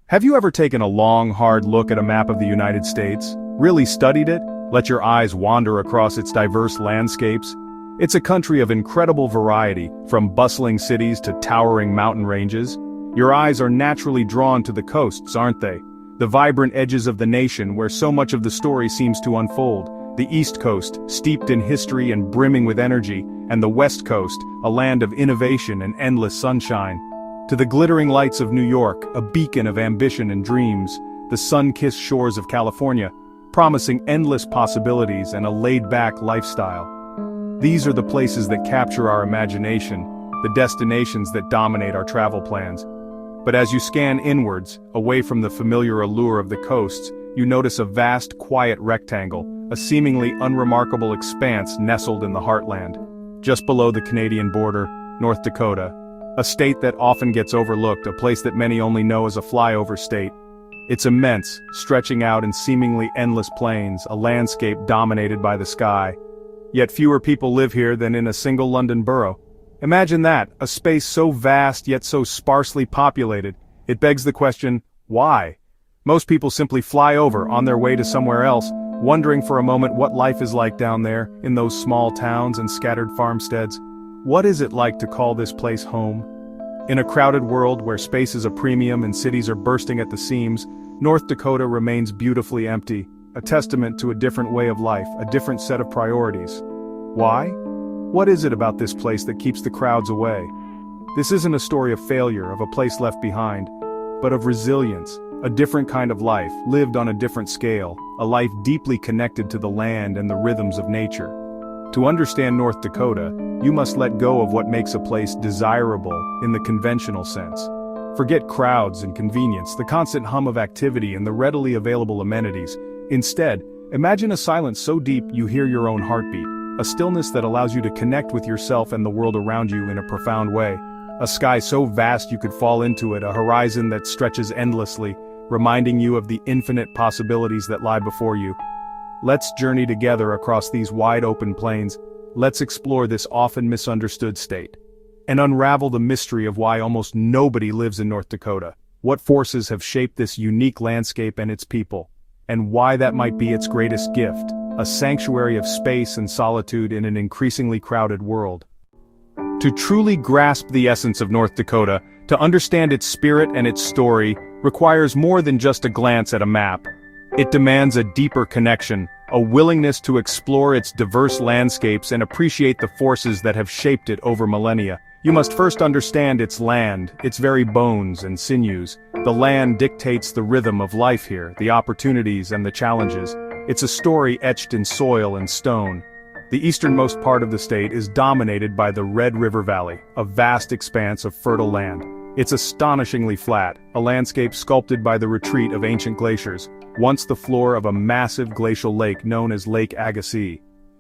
Have you ever taken a long, hard look at a map of the United States? Really studied it? Let your eyes wander across its diverse landscapes? It's a country of incredible variety, from bustling cities to towering mountain ranges. Your eyes are naturally drawn to the coasts, aren't they? The vibrant edges of the nation where so much of the story seems to unfold. The East Coast, steeped in history and brimming with energy, and the West Coast, a land of innovation and endless sunshine. To the glittering lights of New York, a beacon of ambition and dreams, the sun-kissed shores of California, promising endless possibilities and a laid-back lifestyle. These are the places that capture our imagination, the destinations that dominate our travel plans. But as you scan inwards, away from the familiar allure of the coasts, you notice a vast, quiet rectangle, a seemingly unremarkable expanse nestled in the heartland. Just below the Canadian border, North Dakota, a state that often gets overlooked, a place that many only know as a flyover state. It's immense, stretching out in seemingly endless plains, a landscape dominated by the sky. Yet fewer people live here than in a single London borough. Imagine that, a space so vast yet so sparsely populated. It begs the question, why? Most people simply fly over on their way to somewhere else, wondering for a moment what life is like down there, in those small towns and scattered farmsteads. What is it like to call this place home? In a crowded world where space is a premium and cities are bursting at the seams, North Dakota remains beautifully empty, a testament to a different way of life, a different set of priorities. Why? What is it about this place that keeps the crowds away? This isn't a story of failure, of a place left behind, but of resilience, a different kind of life, lived on a different scale, a life deeply connected to the land and the rhythms of nature. To understand North Dakota, you must let go of what makes a place desirable in the conventional sense. Forget crowds and convenience, the constant hum of activity and the readily available amenities. Instead, imagine a silence so deep you hear your own heartbeat, a stillness that allows you to connect with yourself and the world around you in a profound way, a sky so vast you could fall into it, a horizon that stretches endlessly, reminding you of the infinite possibilities that lie before you. Let's journey together across these wide-open plains. Let's explore this often misunderstood state, and unravel the mystery of why almost nobody lives in North Dakota, what forces have shaped this unique landscape and its people, and why that might be its greatest gift, a sanctuary of space and solitude in an increasingly crowded world. To truly grasp the essence of North Dakota, to understand its spirit and its story, requires more than just a glance at a map. It demands a deeper connection, a willingness to explore its diverse landscapes and appreciate the forces that have shaped it over millennia. You must first understand its land, its very bones and sinews. The land dictates the rhythm of life here, the opportunities and the challenges. It's a story etched in soil and stone. The easternmost part of the state is dominated by the Red River Valley, a vast expanse of fertile land. It's astonishingly flat, a landscape sculpted by the retreat of ancient glaciers, once the floor of a massive glacial lake known as Lake Agassiz.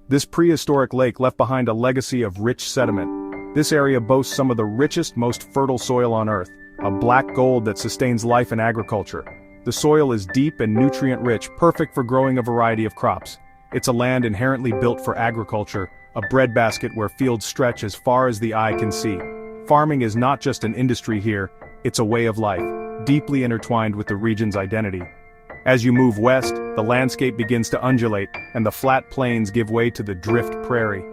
This prehistoric lake left behind a legacy of rich sediment. This area boasts some of the richest, most fertile soil on Earth, a black gold that sustains life in agriculture. The soil is deep and nutrient-rich, perfect for growing a variety of crops. It's a land inherently built for agriculture, a breadbasket where fields stretch as far as the eye can see. Farming is not just an industry here, it's a way of life, deeply intertwined with the region's identity. As you move west, the landscape begins to undulate, and the flat plains give way to the drift prairie.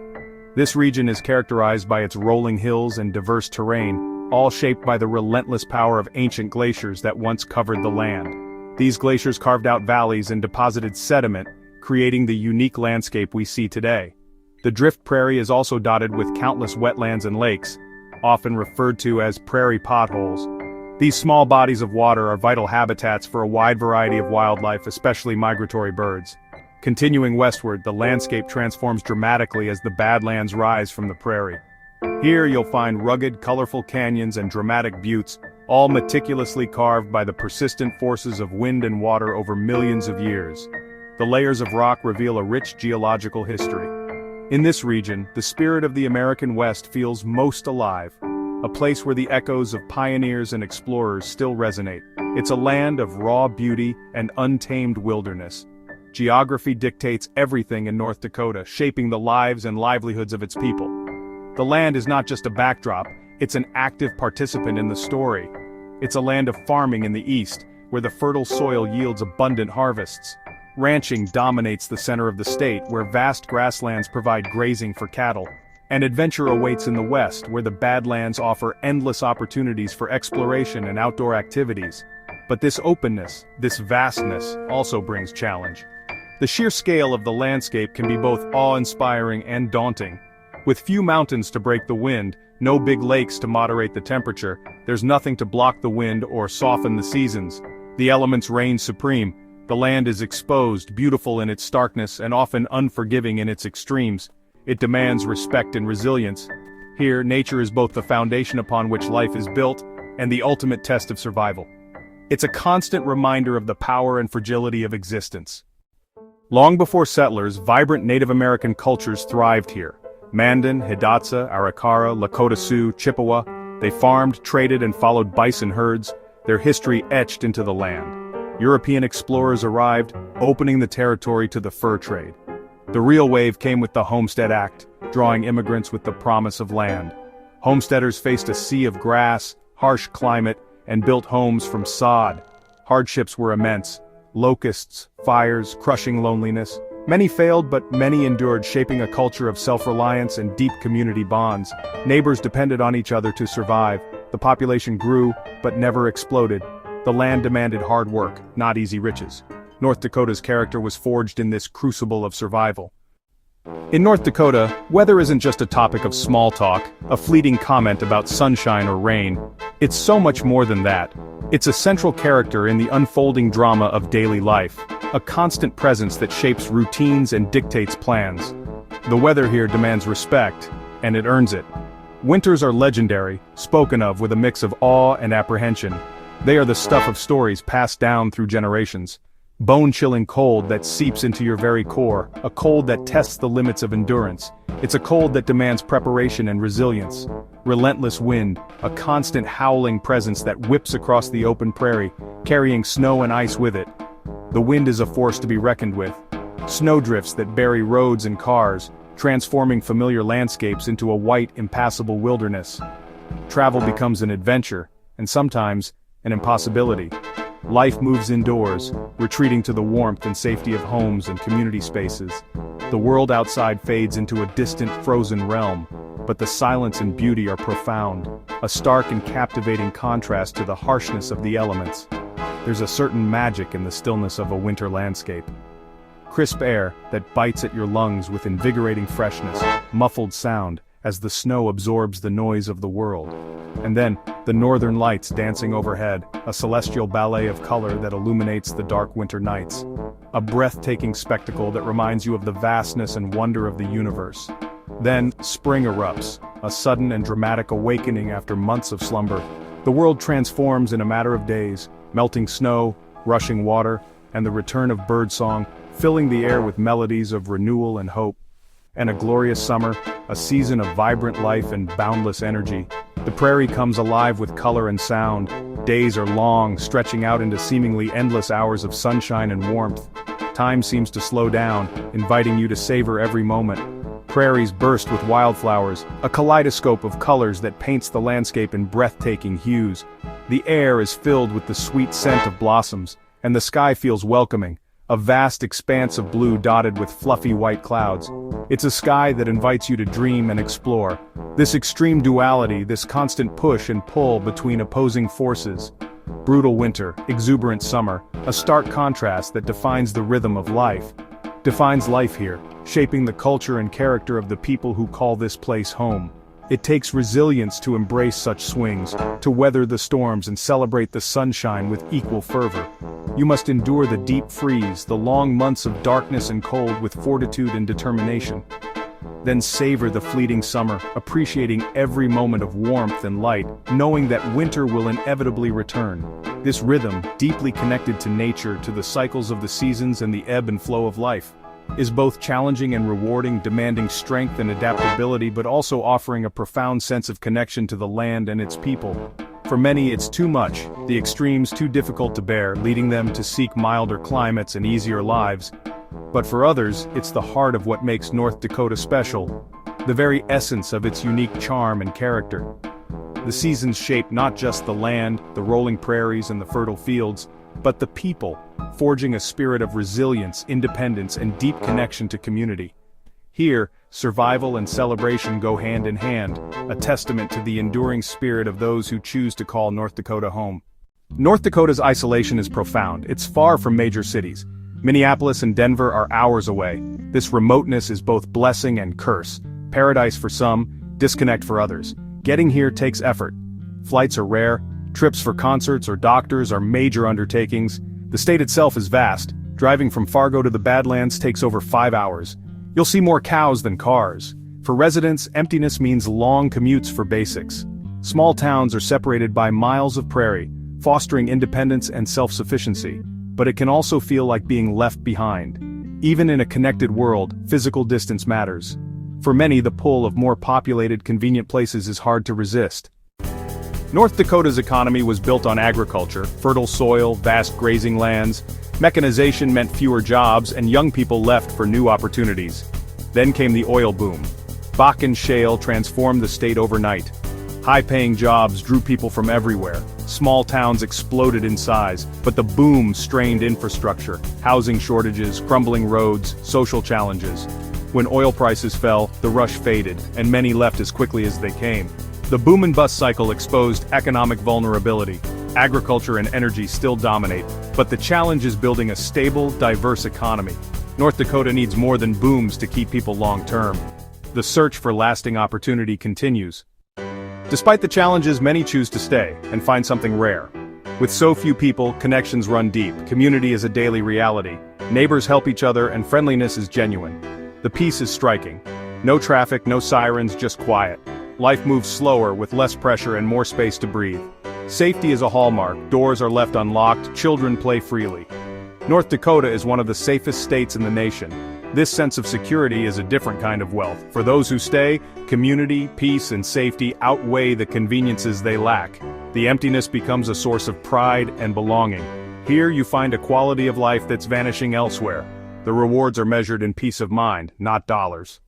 This region is characterized by its rolling hills and diverse terrain, all shaped by the relentless power of ancient glaciers that once covered the land. These glaciers carved out valleys and deposited sediment, creating the unique landscape we see today. The drift prairie is also dotted with countless wetlands and lakes, often referred to as prairie potholes. These small bodies of water are vital habitats for a wide variety of wildlife, especially migratory birds. Continuing westward, the landscape transforms dramatically as the Badlands rise from the prairie. Here you'll find rugged, colorful canyons and dramatic buttes, all meticulously carved by the persistent forces of wind and water over millions of years. The layers of rock reveal a rich geological history. In this region, the spirit of the American West feels most alive, a place where the echoes of pioneers and explorers still resonate. It's a land of raw beauty and untamed wilderness. Geography dictates everything in North Dakota, shaping the lives and livelihoods of its people. The land is not just a backdrop, it's an active participant in the story. It's a land of farming in the east, where the fertile soil yields abundant harvests. Ranching dominates the center of the state, where vast grasslands provide grazing for cattle. And adventure awaits in the west, where the Badlands offer endless opportunities for exploration and outdoor activities. But this openness, this vastness, also brings challenge. The sheer scale of the landscape can be both awe-inspiring and daunting. With few mountains to break the wind, no big lakes to moderate the temperature, there's nothing to block the wind or soften the seasons. The elements reign supreme. The land is exposed, beautiful in its starkness and often unforgiving in its extremes. It demands respect and resilience. Here, nature is both the foundation upon which life is built and the ultimate test of survival. It's a constant reminder of the power and fragility of existence. Long before settlers, vibrant Native American cultures thrived here. Mandan, Hidatsa, Arikara, Lakota Sioux, Chippewa, they farmed, traded, and followed bison herds, their history etched into the land. European explorers arrived, opening the territory to the fur trade. The real wave came with the Homestead Act, drawing immigrants with the promise of land. Homesteaders faced a sea of grass, harsh climate, and built homes from sod. Hardships were immense. Locusts, fires, crushing loneliness. Many failed, but many endured, shaping a culture of self-reliance and deep community bonds. Neighbors depended on each other to survive. The population grew, but never exploded. The land demanded hard work, not easy riches. North Dakota's character was forged in this crucible of survival. In North Dakota, weather isn't just a topic of small talk, a fleeting comment about sunshine or rain. It's so much more than that. It's a central character in the unfolding drama of daily life, a constant presence that shapes routines and dictates plans. The weather here demands respect, and it earns it. Winters are legendary, spoken of with a mix of awe and apprehension. They are the stuff of stories passed down through generations. Bone-chilling cold that seeps into your very core, a cold that tests the limits of endurance. It's a cold that demands preparation and resilience. Relentless wind, a constant howling presence that whips across the open prairie, carrying snow and ice with it. The wind is a force to be reckoned with. Snowdrifts that bury roads and cars, transforming familiar landscapes into a white, impassable wilderness. Travel becomes an adventure, and sometimes, an impossibility. Life moves indoors, retreating to the warmth and safety of homes and community spaces. The world outside fades into a distant, frozen realm, but the silence and beauty are profound, a stark and captivating contrast to the harshness of the elements. There's a certain magic in the stillness of a winter landscape. Crisp air that bites at your lungs with invigorating freshness, muffled sound as the snow absorbs the noise of the world. And then, the northern lights dancing overhead, a celestial ballet of color that illuminates the dark winter nights. A breathtaking spectacle that reminds you of the vastness and wonder of the universe. Then, spring erupts, a sudden and dramatic awakening after months of slumber. The world transforms in a matter of days, melting snow, rushing water, and the return of birdsong, filling the air with melodies of renewal and hope. And a glorious summer, a season of vibrant life and boundless energy. The prairie comes alive with color and sound. Days are long, stretching out into seemingly endless hours of sunshine and warmth. Time seems to slow down, inviting you to savor every moment. Prairies burst with wildflowers, a kaleidoscope of colors that paints the landscape in breathtaking hues. The air is filled with the sweet scent of blossoms, and the sky feels welcoming, a vast expanse of blue dotted with fluffy white clouds. It's a sky that invites you to dream and explore. This extreme duality, this constant push and pull between opposing forces. Brutal winter, exuberant summer, a stark contrast that defines the rhythm of life. Defines life here, shaping the culture and character of the people who call this place home. It takes resilience to embrace such swings, to weather the storms and celebrate the sunshine with equal fervor. You must endure the deep freeze, the long months of darkness and cold with fortitude and determination. Then savor the fleeting summer, appreciating every moment of warmth and light, knowing that winter will inevitably return. This rhythm, deeply connected to nature, to the cycles of the seasons and the ebb and flow of life, is both challenging and rewarding, demanding strength and adaptability, but also offering a profound sense of connection to the land and its people. For many, it's too much, the extremes too difficult to bear, leading them to seek milder climates and easier lives. But for others, it's the heart of what makes North Dakota special, the very essence of its unique charm and character. The seasons shape not just the land, the rolling prairies and the fertile fields, but the people, forging a spirit of resilience, independence, and deep connection to community. Here, survival and celebration go hand in hand, a testament to the enduring spirit of those who choose to call North Dakota home. North Dakota's isolation is profound. It's far from major cities. Minneapolis and Denver are hours away. This remoteness is both blessing and curse. Paradise for some, disconnect for others. Getting here takes effort. Flights are rare, trips for concerts or doctors are major undertakings. The state itself is vast. Driving from Fargo to the Badlands takes over 5 hours. You'll see more cows than cars. For residents, emptiness means long commutes for basics. Small towns are separated by miles of prairie, fostering independence and self-sufficiency. But it can also feel like being left behind. Even in a connected world, physical distance matters. For many, the pull of more populated, convenient places is hard to resist. North Dakota's economy was built on agriculture, fertile soil, vast grazing lands. Mechanization meant fewer jobs, and young people left for new opportunities. Then came the oil boom. Bakken shale transformed the state overnight. High-paying jobs drew people from everywhere. Small towns exploded in size, but the boom strained infrastructure, housing shortages, crumbling roads, social challenges. When oil prices fell, the rush faded, and many left as quickly as they came. The boom and bust cycle exposed economic vulnerability. Agriculture and energy still dominate, but the challenge is building a stable, diverse economy. North Dakota needs more than booms to keep people long-term. The search for lasting opportunity continues. Despite the challenges, many choose to stay and find something rare. With so few people, connections run deep, community is a daily reality, neighbors help each other, and friendliness is genuine. The peace is striking. No traffic, no sirens, just quiet. Life moves slower with less pressure and more space to breathe. Safety is a hallmark, doors are left unlocked, children play freely. North Dakota is one of the safest states in the nation. This sense of security is a different kind of wealth. For those who stay, community, peace, and safety outweigh the conveniences they lack. The emptiness becomes a source of pride and belonging. Here you find a quality of life that's vanishing elsewhere. The rewards are measured in peace of mind, not dollars.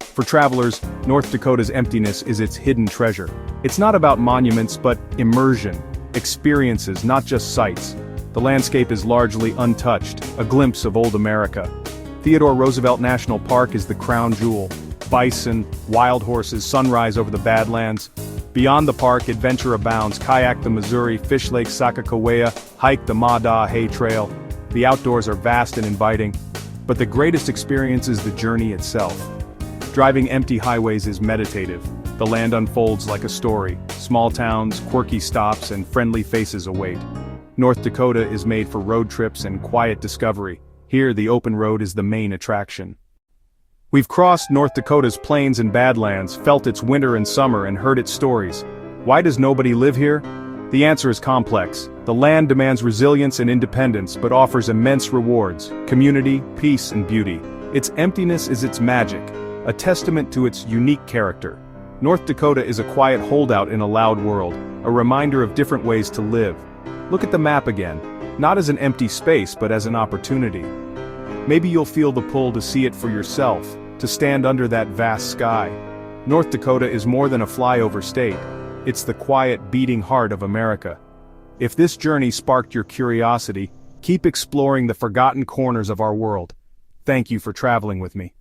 For travelers, North Dakota's emptiness is its hidden treasure. It's not about monuments but immersion, experiences, not just sights. The landscape is largely untouched, a glimpse of old America. Theodore Roosevelt National Park is the crown jewel. Bison, wild horses, sunrise over the Badlands. Beyond the park, adventure abounds. Kayak the Missouri, Fish Lake Sakakawea, hike the Mada Hay Trail. The outdoors are vast and inviting, but the greatest experience is the journey itself. Driving empty highways is meditative. The land unfolds like a story. Small towns, quirky stops, and friendly faces await. North Dakota is made for road trips and quiet discovery. Here, the open road is the main attraction. We've crossed North Dakota's plains and badlands, felt its winter and summer, and heard its stories. Why does nobody live here? The answer is complex. The land demands resilience and independence, but offers immense rewards: community, peace, and beauty. Its emptiness is its magic, a testament to its unique character. North Dakota is a quiet holdout in a loud world, a reminder of different ways to live. Look at the map again, not as an empty space but as an opportunity. Maybe you'll feel the pull to see it for yourself, to stand under that vast sky. North Dakota is more than a flyover state. It's the quiet, beating heart of America. If this journey sparked your curiosity, keep exploring the forgotten corners of our world. Thank you for traveling with me.